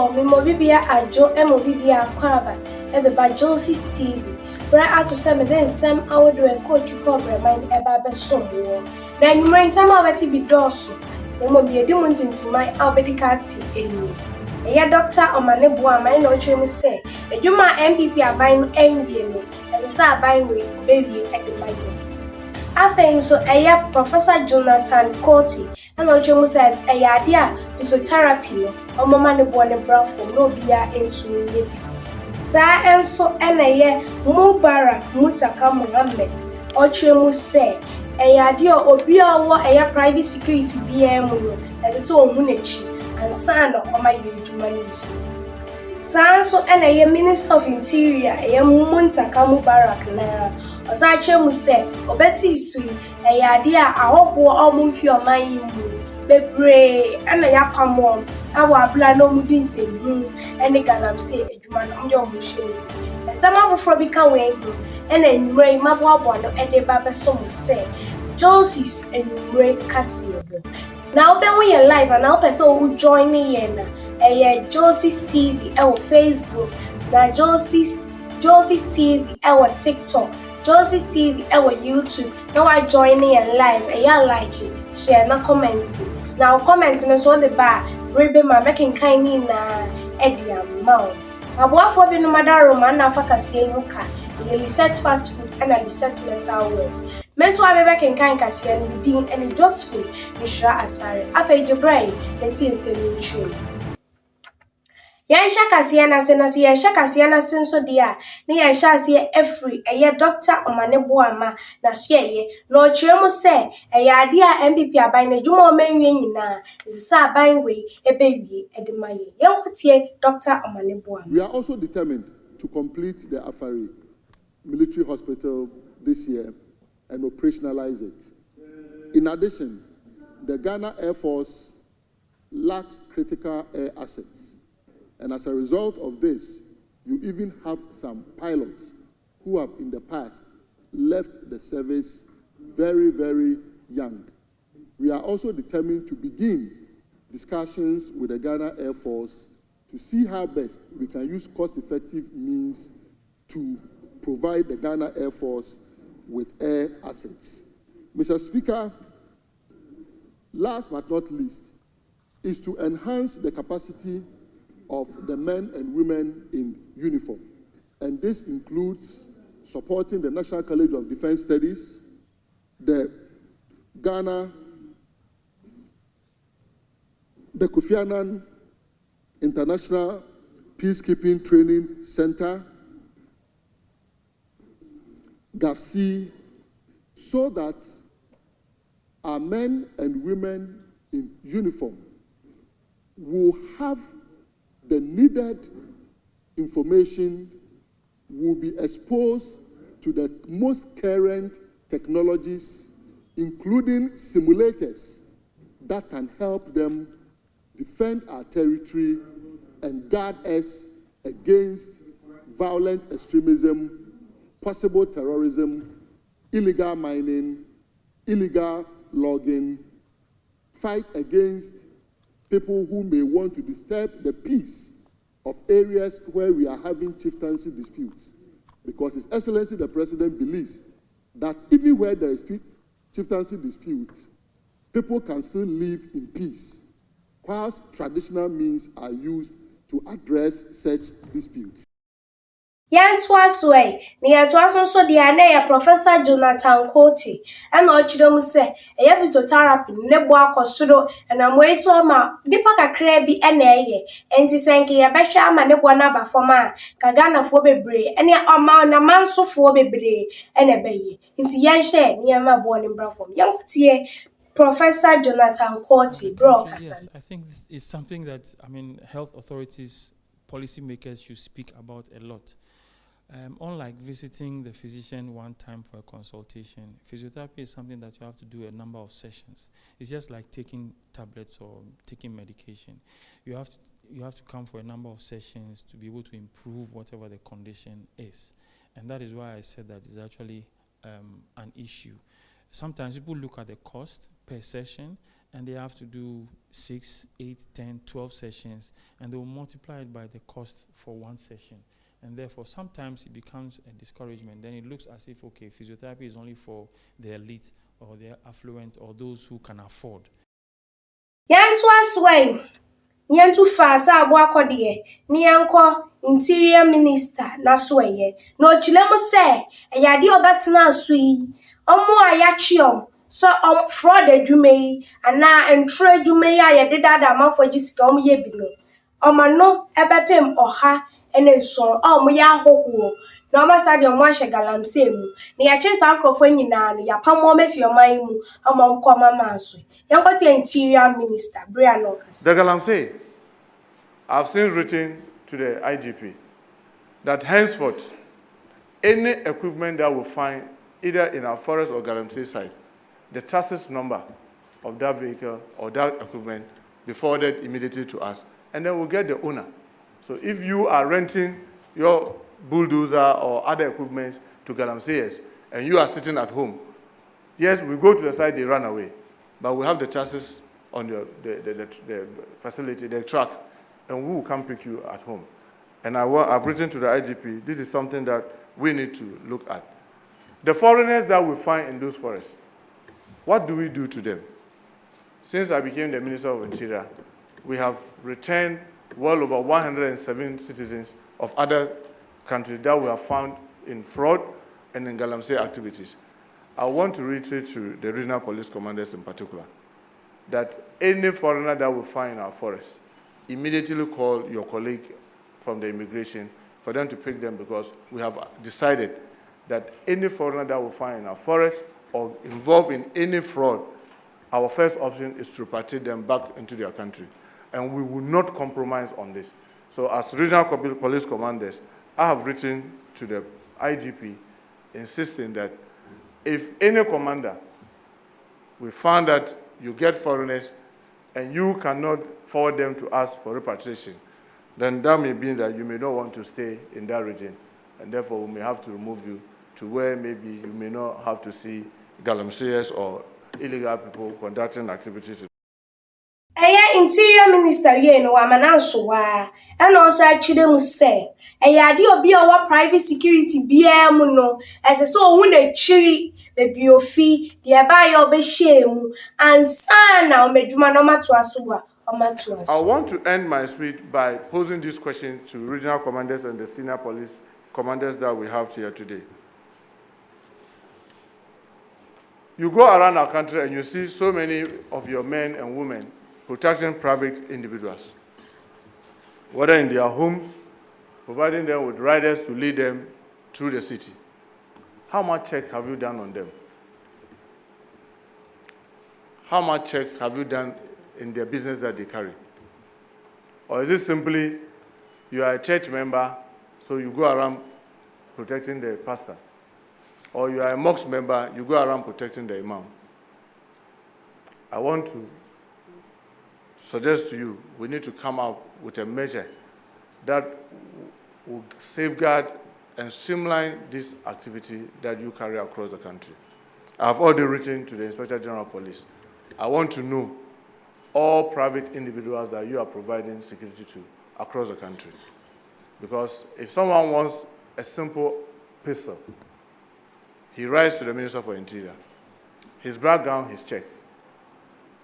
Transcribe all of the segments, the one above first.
Yo, me mobibia ajo e mobibia kwaba e the by Josie's TV. Where as to say me then some I would do a coach you cover mine eba be so more. Na nyumra nsam abeti bi doso. Me mobia di muntinti my albedikati enu. Eya Dr. Omanebo amai no chemu say, edwuma MPP aban no enwie no, e say aban we obewie e de baye. Afei nso ɛyɛ Professor Jonathan Korti ɛna ɔtwemu sɛ ɛyɛ ade a physiotherapy no ɔmama ne boɔ ne brafo na obiara ntumi nyɛ bi. Saa nso ɛna ɛyɛ Mubarak Mutaka Mohammed ɔtwemu sɛ ɛyɛ ade a obi a ɔwɔ ɛyɛ private security biara mu no ɛsɛ sɛ ɔhu n'akyi ansa na ɔmayɛ adwuma no yie. Saa nso ɛna ɛyɛ Minister of Interior ɛyɛ Muntaka Mubarak na Osachemu say obesi sui eyade a ahobo omumfi oman yimu bebre ana yapamom awa abla no mudi nsemu ene galam say adwuma no mde omuhye ni esama bofro bi ka we hu ena enwure maboabo no ede ba beso mu say Josie's enwure kasiebo na obenwe ye live na opese o join me ye na Josie's TV e Facebook na Josie's TV e TikTok Josie's TV ewa YouTube. Now I join in live. Like it, share na comment. Now comment na so the bar. Rebe ma making kind na edi amount. Abuafo bi no madaro man na fa kase yuka. Ye research fast food and research mental wealth. Meso abebe ken kan kase no din and Josephine Mishra Asare. Afa Jibrai na tin se ntwe. Yansha kasiana senasi yansha kasiana senso dia ni yansha asiye every eye Dr. Omanebo ama na suye na ochiremu se eye ade a MPP aban na dwuma omanwie nyina isisa aban we ebewie edemaye yenkotie Dr. Omanebo ama. We are also determined to complete the Afari military hospital this year and operationalize it. In addition, the Ghana Air Force lacks critical air assets. And as a result of this, you even have some pilots who have in the past left the service very, very young. We are also determined to begin discussions with the Ghana Air Force to see how best we can use cost-effective means to provide the Ghana Air Force with air assets. Mr. Speaker, last but not least, is to enhance the capacity of the men and women in uniform. And this includes supporting the National College of Defense Studies, the Kofi Annan International Peacekeeping Training Center, GAFC, so that our men and women in uniform will have the needed information, will be exposed to the most current technologies, including simulators that can help them defend our territory and guard us against violent extremism, possible terrorism, illegal mining, illegal logging, fight against people who may want to disturb the peace of areas where we are having chieftaincy disputes. Because His Excellency the President believes that even where there is chieftaincy dispute, people can still live in peace, whilst traditional means are used to address such disputes. Yantwa sway, ni yantwa so dia na ya Professor Jonathan Korti ena ochiremu se eye physiotherapy ne bo akosoro na mwei so ma dipa kakra bi ena eye enti senke ye behwe ama ne bo na ba foma ka Ghana fo bebre ene oma na mansofo bebre ena beye enti yenhwe ni ma bo ne bra fom yenkotie Professor Jonathan Korti bro Yes, I think this is something that health authorities, policymakers should speak about a lot. Unlike visiting the physician one time for a consultation, physiotherapy is something that you have to do a number of sessions. It's just like taking tablets or taking medication. You have to come for a number of sessions to be able to improve whatever the condition is. And that is why I said that it's actually an issue. Sometimes people look at the cost per session and they have to do 6, 8, 10, 12 sessions, and they will multiply it by the cost for one session. And therefore, sometimes it becomes a discouragement. Then it looks as if, okay, physiotherapy is only for the elite or the affluent or those who can afford. Yantu aswai. Yantu fasa abu akodiye. Ni yanko interior minister na sweye. No chilemu se, yadi obatina asui. Omo ayachiyom. So fraud edwumei ana entro edwumei ayededa da amafo gisika omo ye bino. Omano ebepem oha ene nson omo ya hoho. Na ọma sa de ọmụ ahye galamsey mu. Na ya chesa akrofo nyina no ya pamo mefi oman mu ọmọ nkọ mama aso. Yankoti interior minister Brian Okas. The galamsey, I've seen written to the IGP that henceforth any equipment that we find either in our forest or galamsey site, the chassis number of that vehicle or that equipment be forwarded immediately to us, and then we'll get the owner. So if you are renting your bulldozer or other equipment to galamseyers and you are sitting at home, yes, we go to the site, they run away, but we have the chassis on the facility, the truck, and we will come pick you at home. And I've written to the IGP, this is something that we need to look at. The foreigners that we find in those forests, what do we do to them? Since I became the Minister of Interior, we have returned well over 107 citizens of other countries that we have found in fraud and in galamsey activities. I want to reiterate to the regional police commanders in particular that any foreigner that we find in our forest, immediately call your colleague from the immigration for them to pick them, because we have decided that any foreigner that we find in our forest or involved in any fraud, our first option is to repatriate them back into their country. And we will not compromise on this. So as regional police commanders, I have written to the IGP insisting that if any commander, we found that you get foreigners and you cannot forward them to us for repatriation, then that may mean that you may not want to stay in that region, and therefore we may have to remove you to where maybe you may not have to see galamseyers or illegal people conducting activities. Interior Minister ye no amananso wa and also actually mu say ade obi owa private security bia mu no ese so hu na chiri bebi ofi de ba ye obehye mu ansa na omedwuma no mato aso wa omato aso. I want to end my speech by posing this question to regional commanders and the senior police commanders that we have here today. You go around our country and you see so many of your men and women protecting private individuals, whether in their homes, providing them with riders to lead them through the city. How much check have you done on them? How much check have you done in their business that they carry? Or is it simply you are a church member, so you go around protecting the pastor? Or you are a mosque member, you go around protecting the imam? I want to suggest to you, we need to come up with a measure that will safeguard and streamline this activity that you carry across the country. I have already written to the Inspector General of Police. I want to know all private individuals that you are providing security to across the country. Because if someone wants a simple pistol, he writes to the Minister for Interior. His background is checked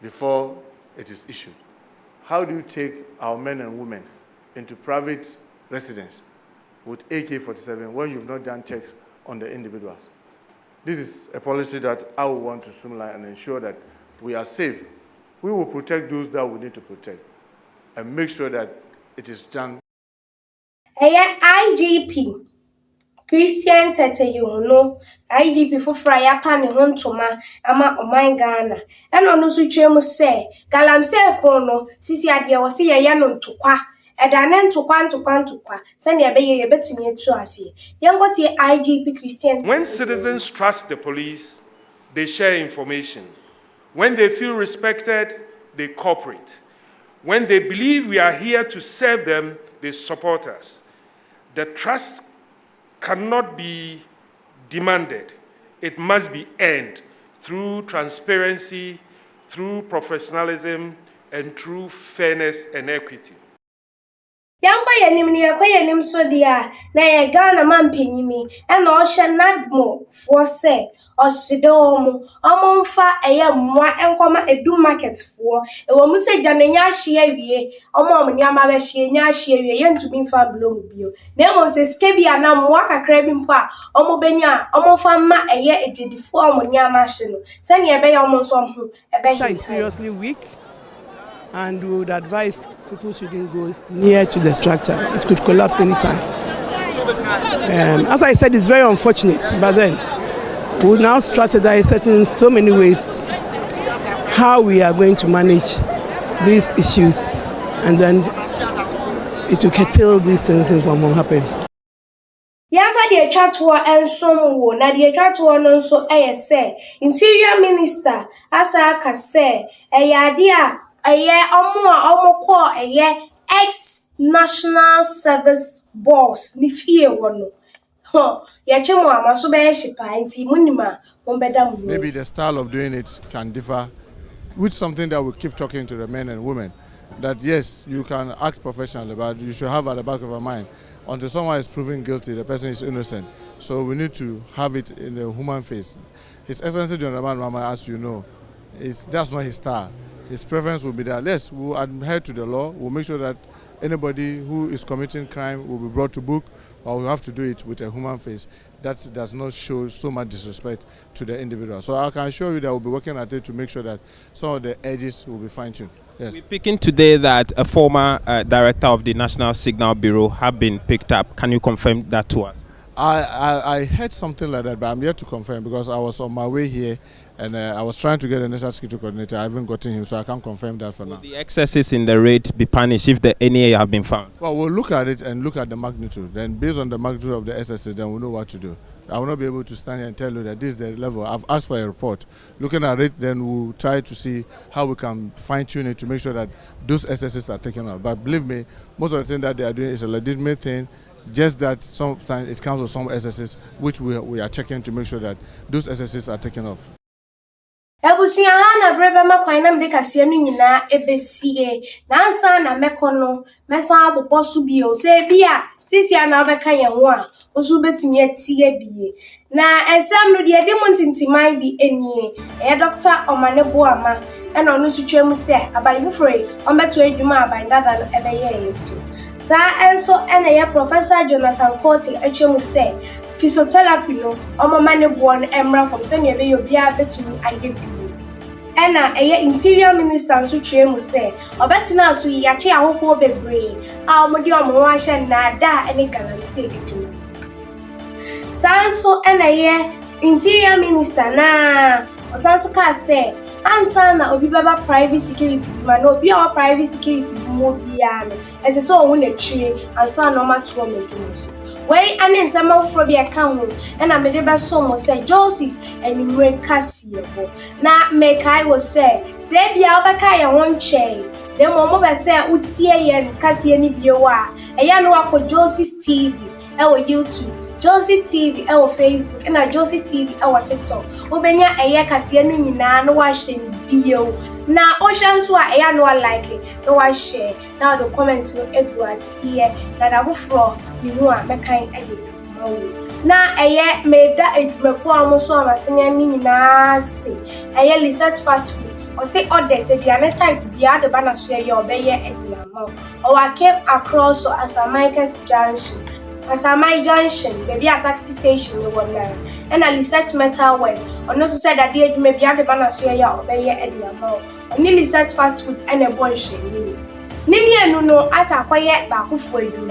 before it is issued. How do you take our men and women into private residence with AK-47 when you've not done checks on the individuals? This is a policy that I will want to streamline and ensure that we are safe. We will protect those that we need to protect and make sure that it is done. IGP Christian Tete Yono, IGP for Frya Pan Hontoma, Ama Oman Ghana, and on also Chemo say, Galamsey Kono, Sisi Adia was see a yanon to qua, and an to qua, send a bay a betting yet to us here. Young got the IGP Christian. When citizens trust the police, they share information. When they feel respected, they cooperate. When they believe we are here to serve them, they support us. The trust cannot be demanded. It must be earned through transparency, through professionalism, and through fairness and equity. Yanko yenim ni yakwa yenim so dia na ye Ghana man penyimi e na o hye nadmo fo se oside omo mfa eye mmoa enkoma edu market fo e wo mu se gyananya hye awie omo ni ama be hye nya hye awie ye ntumi mfa blom bio na mo se skebi ana mmoa kakra bi mpo a omo benya omo fa ma eye edwedifo omo ni ama hye no se ne ebe ya omo so ho ebe hye seriously weak. And we would advise people shouldn't go near to the structure. It could collapse anytime. As I said, it's very unfortunate, but then we will now strategize in so many ways how we are going to manage these issues, and then it will curtail these things from happening. Yafa the chatwo ensom wo na the chatwo no nso say Interior Minister Asaka say ade a eye omo eye ex National Service Boss ni fie wono ya chemo amaso be shipa nti munima mombeda mu. Maybe the style of doing it can differ, with something that will keep talking to the men and women that yes, you can act professionally, but you should have at the back of your mind, until someone is proven guilty, the person is innocent. So we need to have it in the human face. His Excellency John Dramani Mahama, as you know, that's not his style. His preference will be that, yes, we'll adhere to the law, we'll make sure that anybody who is committing crime will be brought to book, but we'll have to do it with a human face. That does not show so much disrespect to the individual. So I can assure you that we'll be working at it to make sure that some of the edges will be fine-tuned. Yes. We're picking today that a former director of the National Signal Bureau have been picked up. Can you confirm that to us? I heard something like that, but I'm yet to confirm because I was on my way here and I was trying to get a national security coordinator. I haven't gotten him, so I can't confirm that for now. Will the excesses in the raid be punished if the NEA have been found? Well, we'll look at it and look at the magnitude. Then based on the magnitude of the excesses, then we'll know what to do. I will not be able to stand here and tell you that this is the level. I've asked for a report. Looking at it, then we'll try to see how we can fine-tune it to make sure that those excesses are taken out. But believe me, most of the thing that they are doing is a legitimate thing. Just that sometimes it comes with some excesses, which we are checking to make sure that those excesses are taken off. Ebusia na brebe makwan na mde kase no nyina ebesie na ansa na mekono mesa abobosu bio se bia sisia na obeka ye ho a osu betimi atie bie na esam no de demontintimai bi enie Dr. Omaneboama ena onu su twam se aban fufure ombeto adwuma aban dada no ebeye yesu sa enso ena ye Professor Jonathan Cote atwam se physiotherapy no Omaneboa no emra from se ne be obia betumi aye bi ena Interior Minister nso twam se obetina so yache ahoko bebre a omode omo wa hye na da ene galamse edwuma sanso ena Interior Minister na osanso ka se ansa na obi baba private security bi ma na obi awa private security bi mo bia no ese so ohun na twie ansa na mato o medwuma so wey anen sama fro bi aka ho ena me de be so mo se Joseph enimre kasie bo na mekai wo se bia obeka ye ho nche dem mo be se utie ye kasie ni biewa eya no akọ Joseph TV e wo YouTube Joseph TV ewo Facebook and Joseph TV ewo TikTok. Obenya eye kase no nyina no wa hye ni bio. Na o hye so a eye no like no wa share. Na the comment no edu asie na da foforo ni hu a mekan ede mawo. Na eye meda edumako amoso amasenya ni nyina se. Eye Lisette Fast Food. O say order say dia na type bia de bana so eye obeye ede amawo. O wa came across so as a Michael's Junction. Asamai Junction, baby a taxi station you want now. And a Lisette Metal West. On also said that they may be at the banner so ya obey Eddie Amount. Only Lisette Fast Food and a boy shame. Nimi and no as a quiet back for you.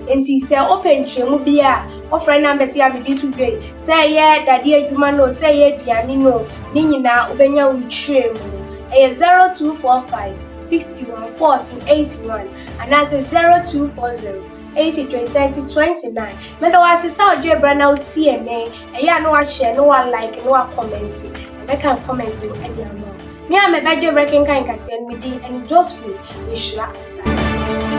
And he said open Chemubia, or friend number say I'm today. Say yeah, that dear Jumano say yeah, Dianino, Nina, Ubenya Uchremo. A 0245 61 14 81 and that's a 0240 80-30-29. Mendo wa sisa oje brana utie me eya no wa share no wa like no wa comment and make a comment no edi amount me am beje breaking kan kase me di and Josephine Ishua Asa.